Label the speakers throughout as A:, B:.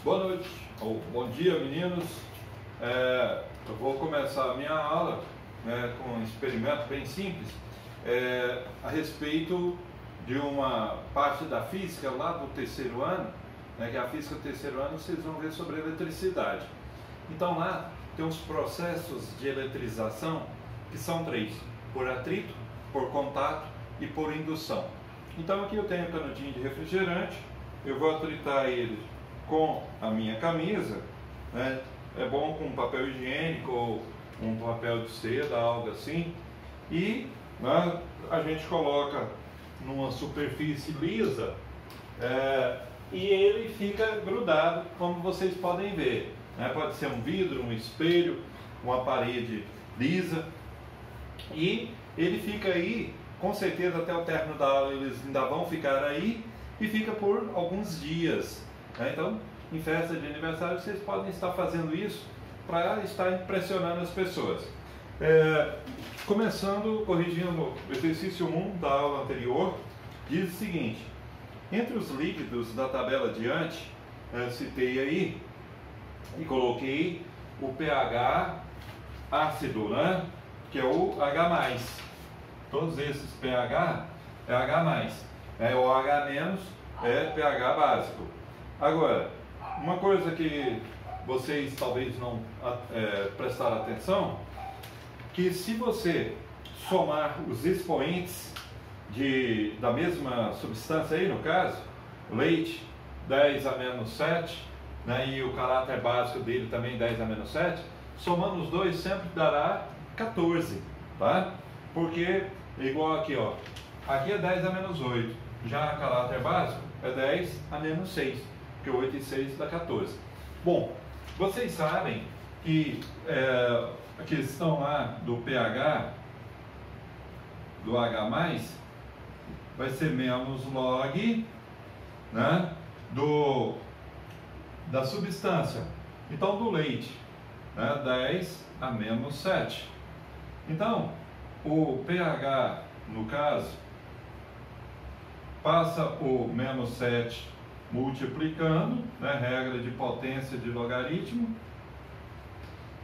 A: Boa noite, ou bom dia, meninos. Eu vou começar a minha aula com um experimento bem simples a respeito de uma parte da física lá do terceiro ano, que é a física do terceiro ano. Vocês vão ver sobre eletricidade. Então lá tem uns processos de eletrização que são três: por atrito, por contato e por indução. Então aqui eu tenho um canudinho de refrigerante, eu vou atritar ele com a minha camisa, é bom com papel higiênico ou um papel de seda, algo assim, e a gente coloca numa superfície lisa e ele fica grudado, como vocês podem ver, pode ser um vidro, um espelho, uma parede lisa, e ele fica aí, com certeza até o término da aula eles ainda vão ficar aí, e fica por alguns dias. Então, em festa de aniversário, vocês podem estar fazendo isso para estar impressionando as pessoas. Começando, corrigindo o exercício 1 da aula anterior, diz o seguinte: entre os líquidos da tabela adiante, citei aí e coloquei o pH ácido, que é o H+. Todos esses pH é H+, o H- é pH básico. Agora, uma coisa que vocês talvez não prestaram atenção, que se você somar os expoentes da mesma substância aí, no caso, leite 10 a menos 7, e o caráter básico dele também 10 a menos 7, somando os dois sempre dará 14, tá? Porque, igual aqui, ó, aqui é 10 a menos 8, já o caráter básico é 10 a menos 6, porque 8 e 6 dá 14. Bom, vocês sabem que a questão lá do pH, do H+, vai ser menos log, da substância. Então, do leite, 10 a menos 7. Então, o pH, no caso, passa o menos 7 multiplicando, regra de potência de logaritmo.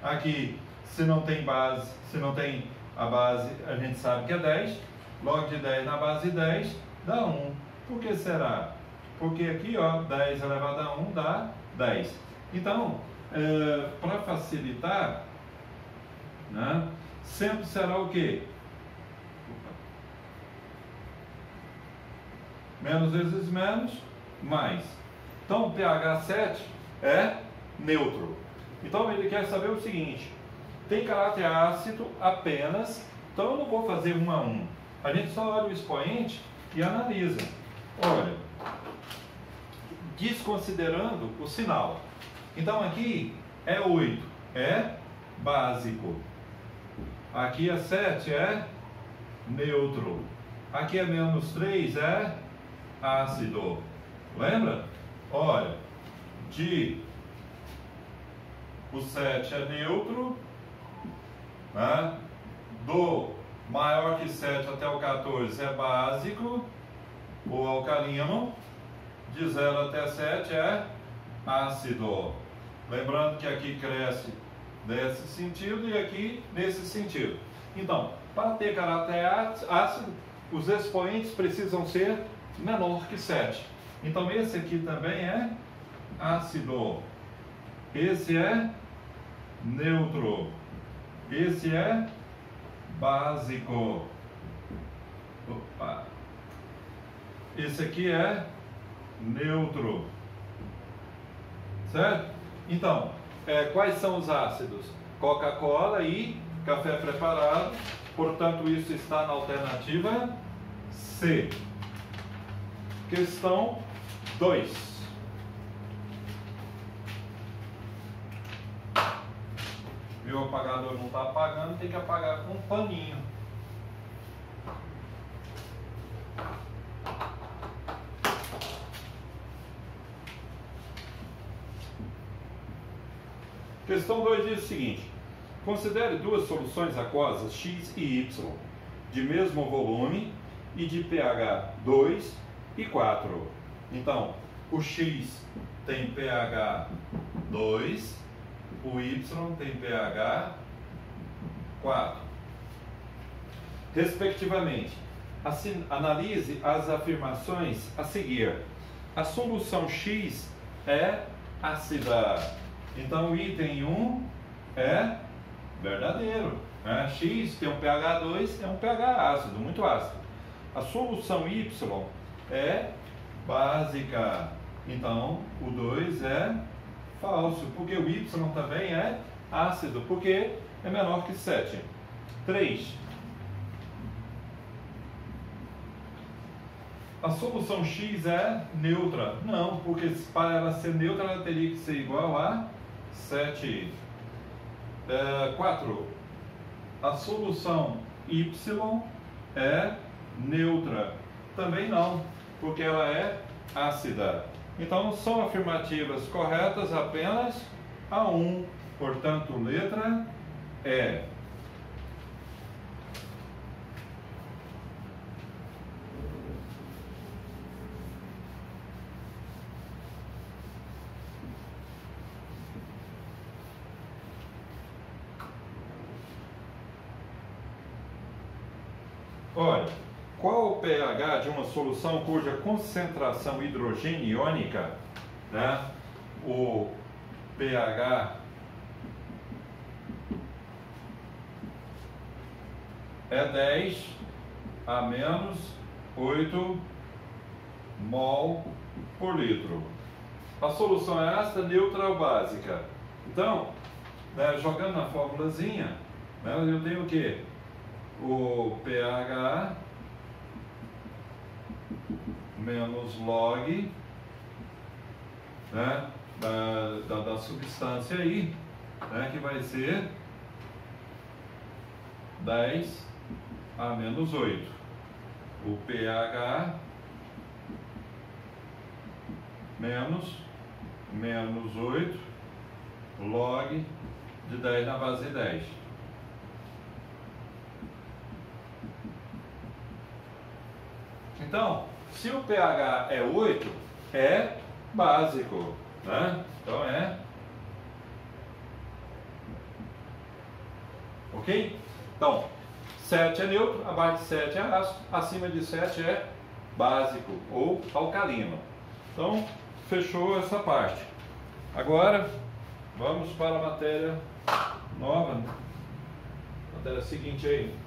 A: Aqui, se não tem base, se não tem a base, a gente sabe que é 10. Log de 10 na base de 10 dá 1. Por que será? Porque aqui, ó, 10 elevado a 1 dá 10. Então, para facilitar, sempre será o quê? Menos vezes menos, mais. Então, o pH 7 é neutro. Então, ele quer saber o seguinte: tem caráter ácido apenas, então eu não vou fazer 1 a 1. A gente só olha o expoente e analisa. Olha, desconsiderando o sinal. Então, aqui é 8, é básico. Aqui é 7, é neutro. Aqui é menos 3, é ácido. Lembra? Olha, o 7 é neutro, do maior que 7 até o 14 é básico, ou alcalino, de 0 até 7 é ácido. Lembrando que aqui cresce nesse sentido e aqui nesse sentido. Então, para ter caráter ácido, os expoentes precisam ser menor que 7. Então, esse aqui também é ácido. Esse é neutro. Esse é básico. Opa. Esse aqui é neutro. Certo? Então, quais são os ácidos? Coca-Cola e café preparado. Portanto, isso está na alternativa C. Questão 2. Meu apagador não está apagando, tem que apagar com um paninho. Questão 2 diz o seguinte: considere duas soluções aquosas X e Y, de mesmo volume e de pH 2 e 4. Então, o X tem pH 2, o Y tem pH 4. Respectivamente, analise as afirmações a seguir. A solução X é ácida. Então, o item 1 é verdadeiro. Né? X tem um pH 2, é um pH ácido, muito ácido. A solução Y é básica. Então, o 2 é falso, porque o Y também é ácido, porque é menor que 7. 3. A solução X é neutra. Não, porque para ela ser neutra, ela teria que ser igual a 7. 4. A solução Y é neutra. Também não, porque ela é ácida. Então, são afirmativas corretas apenas a 1. Portanto, letra E. Olha, qual o pH de uma solução cuja concentração hidrogênio-iônica, né, o pH é 10 a menos 8 mol por litro. A solução é ácida, neutra ou básica? Então, né, jogando na formulazinha, né, eu tenho o quê? O pH menos log, né, da substância aí, né, que vai ser 10 a menos 8. O pH menos 8 log de 10 na base 10. Então, se o pH é 8, é básico, né? Então é... Ok? Então, 7 é neutro, abaixo de 7 é ácido, acima de 7 é básico ou alcalino. Então, fechou essa parte. Agora, vamos para a matéria nova, né? Matéria seguinte aí.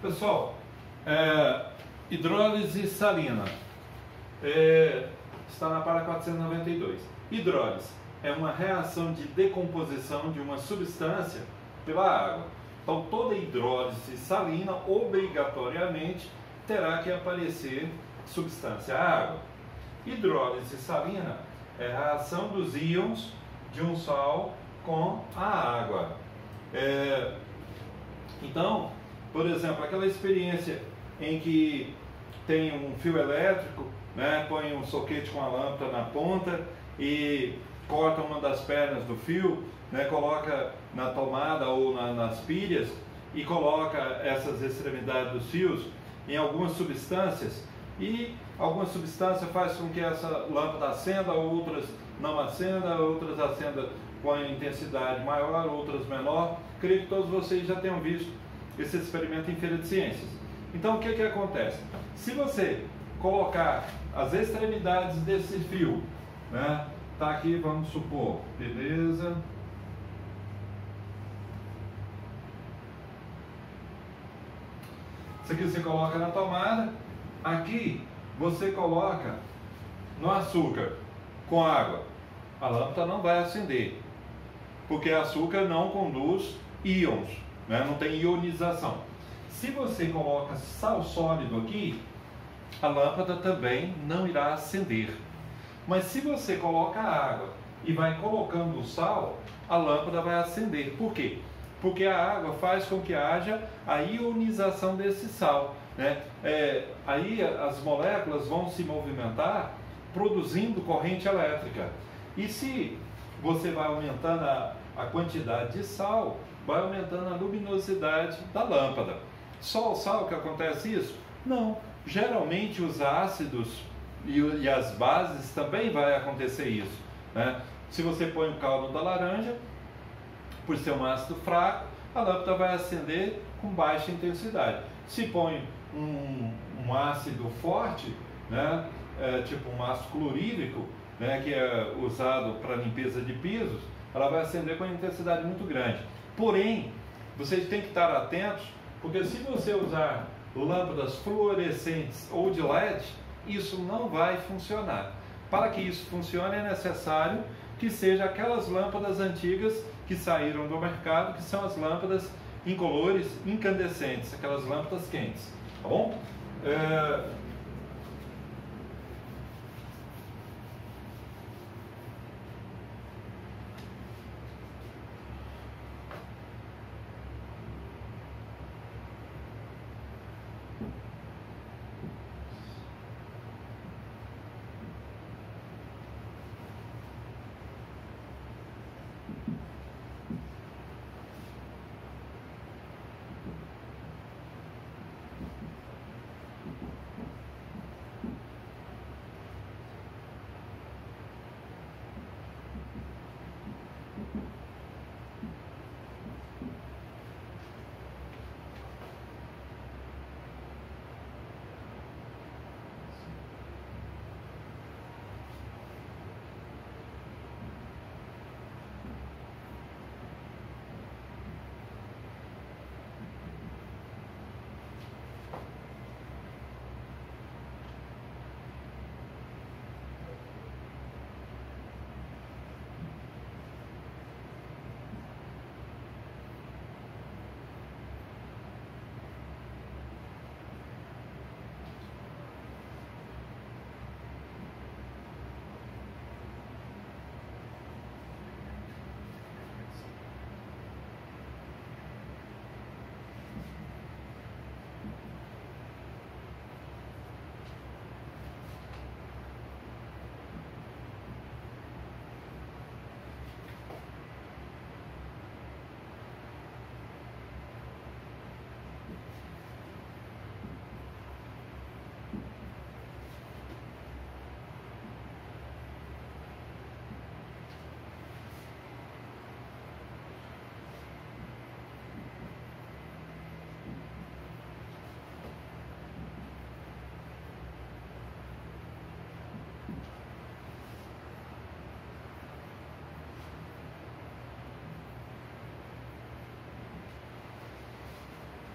A: Pessoal, hidrólise salina está na página 492. Hidrólise é uma reação de decomposição de uma substância pela água. Então, toda hidrólise salina obrigatoriamente terá que aparecer substância água. Hidrólise salina é a reação dos íons de um sal com a água. Então, por exemplo, aquela experiência em que tem um fio elétrico, né, põe um soquete com a lâmpada na ponta e corta uma das pernas do fio, né, coloca na tomada ou nas pilhas e coloca essas extremidades dos fios em algumas substâncias, e algumas substâncias faz com que essa lâmpada acenda, outras não acenda, outras acenda com a intensidade maior, outras menor. Creio que todos vocês já tenham visto esse experimento em feira de ciências. Então, o que acontece? Se você colocar as extremidades desse fio, né, tá aqui, vamos supor, beleza? Isso aqui você coloca na tomada, aqui você coloca no açúcar com água. A lâmpada não vai acender, porque açúcar não conduz íons, né? Não tem ionização. Se você coloca sal sólido aqui, a lâmpada também não irá acender. Mas se você coloca água e vai colocando o sal, a lâmpada vai acender. Por quê? Porque a água faz com que haja a ionização desse sal, né? Aí as moléculas vão se movimentar produzindo corrente elétrica. E se você vai aumentando a quantidade de sal, vai aumentando a luminosidade da lâmpada. Só o sal que acontece isso? Não. Geralmente os ácidos e as bases também vai acontecer isso, né? Se você põe o caldo da laranja, por ser um ácido fraco, a lâmpada vai acender com baixa intensidade. Se põe um ácido forte, né, tipo um ácido clorídrico, né, que é usado para limpeza de pisos, ela vai acender com intensidade muito grande. Porém, vocês têm que estar atentos, porque se você usar lâmpadas fluorescentes ou de LED, isso não vai funcionar. Para que isso funcione, é necessário que seja aquelas lâmpadas antigas que saíram do mercado, que são as lâmpadas incolores incandescentes, aquelas lâmpadas quentes, tá bom?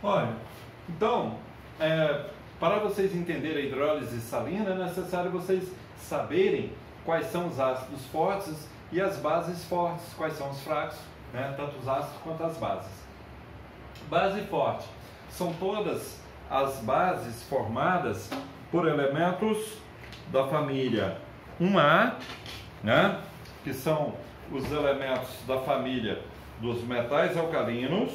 A: Olha, Então, para vocês entenderem a hidrólise salina, é necessário vocês saberem quais são os ácidos fortes e as bases fortes, quais são os fracos, né? Tanto os ácidos quanto as bases. Base forte são todas as bases formadas por elementos da família 1A, né? Que são os elementos da família dos metais alcalinos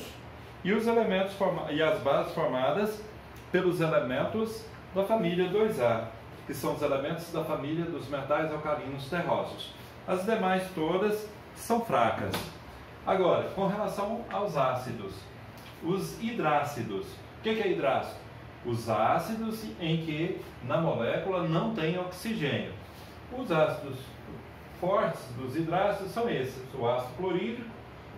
A: e os elementos e as bases formadas pelos elementos da família 2A, que são os elementos da família dos metais alcalinos terrosos. As demais todas são fracas. Agora, com relação aos ácidos, os hidrácidos. O que é hidrácido? Os ácidos em que na molécula não tem oxigênio. Os ácidos fortes dos hidrácidos são esses: o ácido clorídrico,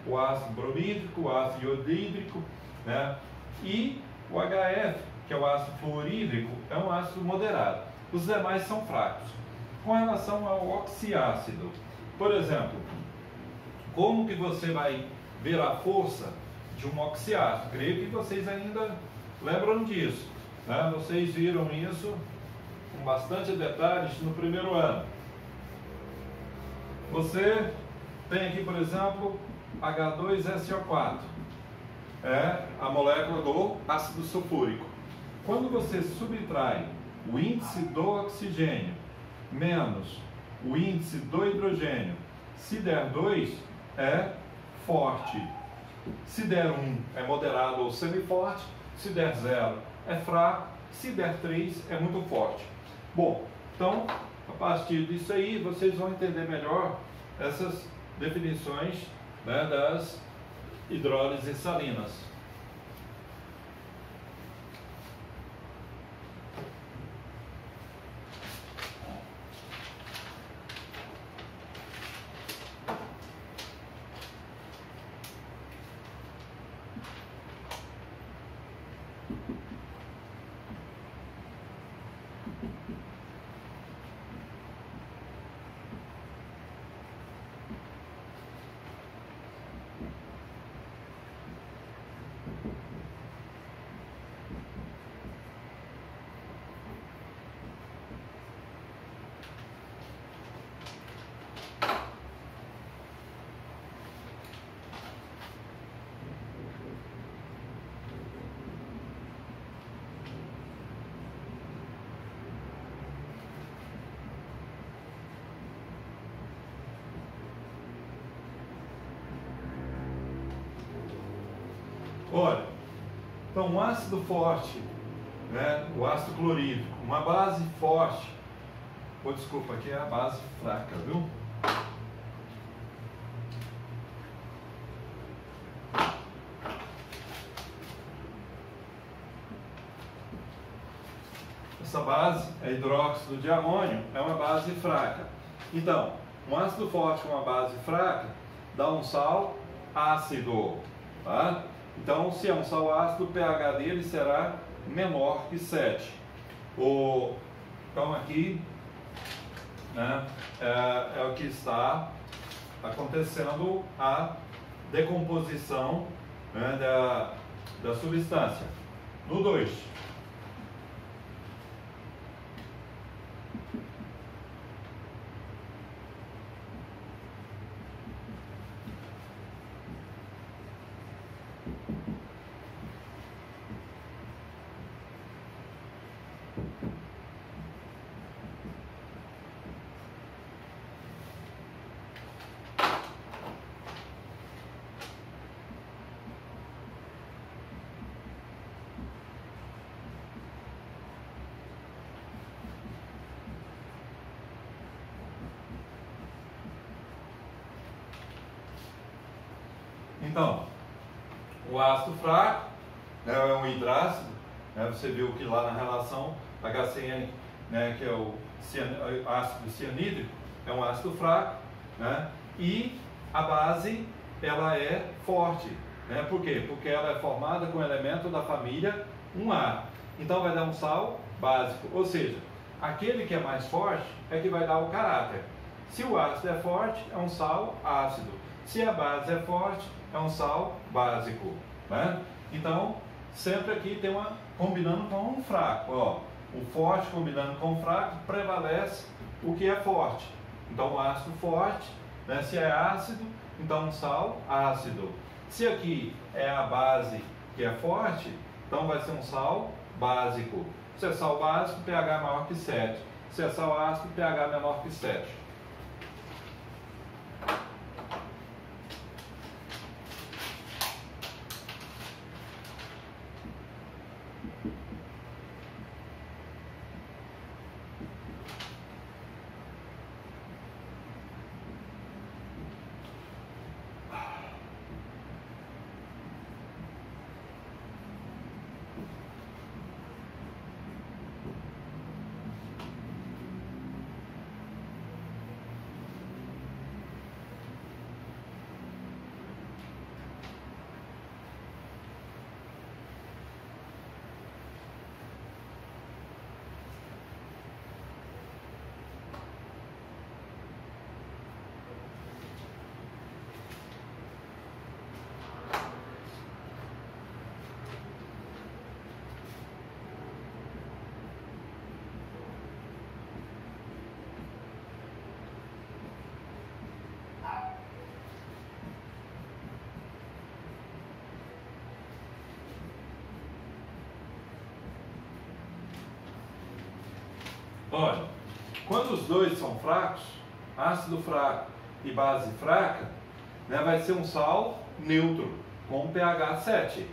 A: o ácido bromídrico, o ácido iodídrico, né? E o HF, que é o ácido fluorídrico, é um ácido moderado. Os demais são fracos. Com relação ao oxiácido, por exemplo, como que você vai ver a força de um oxiácido? Creio que vocês ainda lembram disso, né? Vocês viram isso com bastante detalhes no primeiro ano. Você tem aqui, por exemplo, H2SO4, é a molécula do ácido sulfúrico. Quando você subtrai o índice do oxigênio menos o índice do hidrogênio, se der 2 é forte, se der 1 é moderado ou semiforte, se der 0 é fraco, se der 3 é muito forte. Bom, então a partir disso aí vocês vão entender melhor essas definições, né, das hidrólises salinas. Olha, então um ácido forte, né, o ácido clorídrico, uma base forte, desculpa, aqui é a base fraca, viu? Essa base, é hidróxido de amônio, é uma base fraca. Então, um ácido forte com uma base fraca dá um sal ácido, tá? Então, se é um sal ácido, o pH dele será menor que 7. Então, aqui, né, é o que está acontecendo a decomposição, né, da substância. No 2. Então, o ácido fraco, né, é um hidrácido, né, você viu que lá na relação HCN, né, que é o ácido cianídrico, é um ácido fraco, né, e a base ela é forte, né, por quê? Porque ela é formada com elemento da família 1A, então vai dar um sal básico, ou seja, aquele que é mais forte é que vai dar o caráter. Se o ácido é forte, é um sal ácido. Se a base é forte, é um sal básico, né? Então, sempre aqui tem combinando com um fraco. Ó, o forte combinando com o fraco, prevalece o que é forte. Então, o ácido forte, né, se é ácido, então um sal ácido. Se aqui é a base que é forte, então vai ser um sal básico. Se é sal básico, pH maior que 7. Se é sal ácido, pH menor que 7. Olha, quando os dois são fracos, ácido fraco e base fraca, né, vai ser um sal neutro, com pH 7.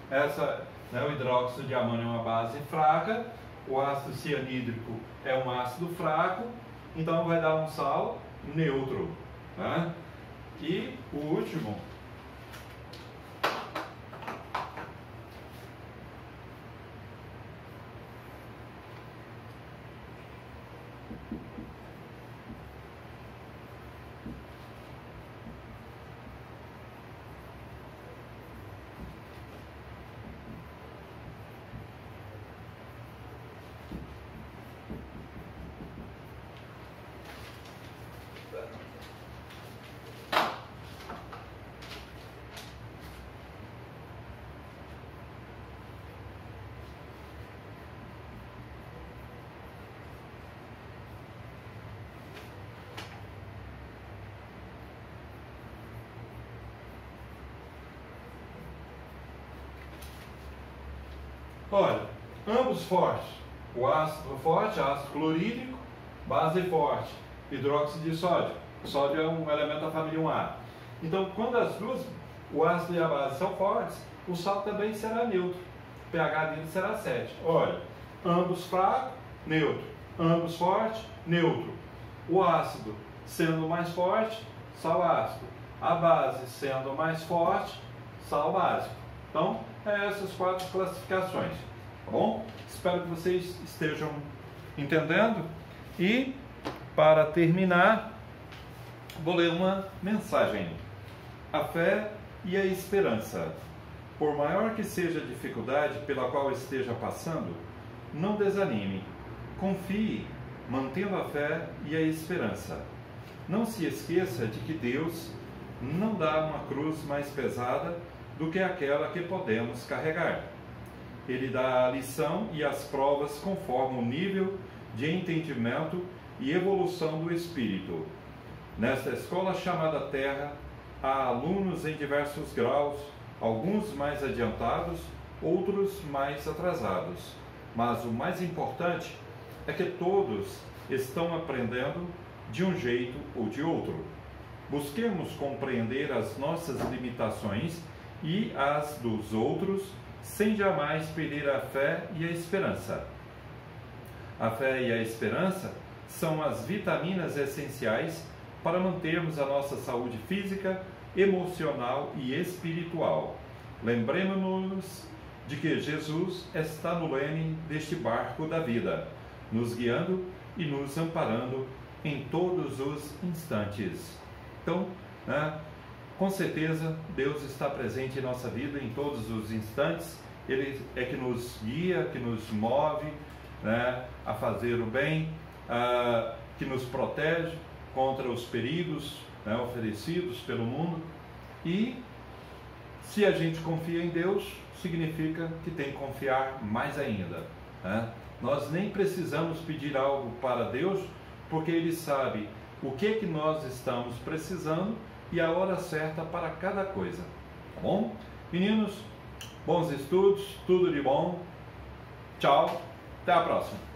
A: O hidróxido de amônio é uma base fraca, o ácido cianídrico é um ácido fraco, então vai dar um sal neutro. Né? E o último, olha, ambos fortes, o ácido forte, ácido clorídrico, base forte, hidróxido de sódio. O sódio é um elemento da família 1A. Então, quando as duas, o ácido e a base são fortes, o sal também será neutro. O pH dele será 7. Olha, ambos fracos, neutro. Ambos fortes, neutro. O ácido sendo mais forte, sal ácido. A base sendo mais forte, sal básico. Então, essas 4 classificações, tá bom? Espero que vocês estejam entendendo. E, para terminar, vou ler uma mensagem. A fé e a esperança. Por maior que seja a dificuldade pela qual esteja passando, não desanime. Confie, mantendo a fé e a esperança. Não se esqueça de que Deus não dá uma cruz mais pesada do que aquela que podemos carregar. Ele dá a lição e as provas conforme o nível de entendimento e evolução do espírito. Nesta escola chamada Terra, há alunos em diversos graus, alguns mais adiantados, outros mais atrasados. Mas o mais importante é que todos estão aprendendo de um jeito ou de outro. Busquemos compreender as nossas limitações e as dos outros, sem jamais perder a fé e a esperança. A fé e a esperança são as vitaminas essenciais para mantermos a nossa saúde física, emocional e espiritual. Lembremos-nos de que Jesus está no leme deste barco da vida, nos guiando e nos amparando em todos os instantes. Então, com certeza, Deus está presente em nossa vida em todos os instantes. Ele é que nos guia, que nos move, a fazer o bem, que nos protege contra os perigos oferecidos pelo mundo. E Se a gente confia em Deus, significa que tem que confiar mais ainda, né? Nós nem precisamos pedir algo para Deus, porque Ele sabe o que nós estamos precisando e a hora certa para cada coisa, tá bom? Meninos, bons estudos, tudo de bom. Tchau, até a próxima.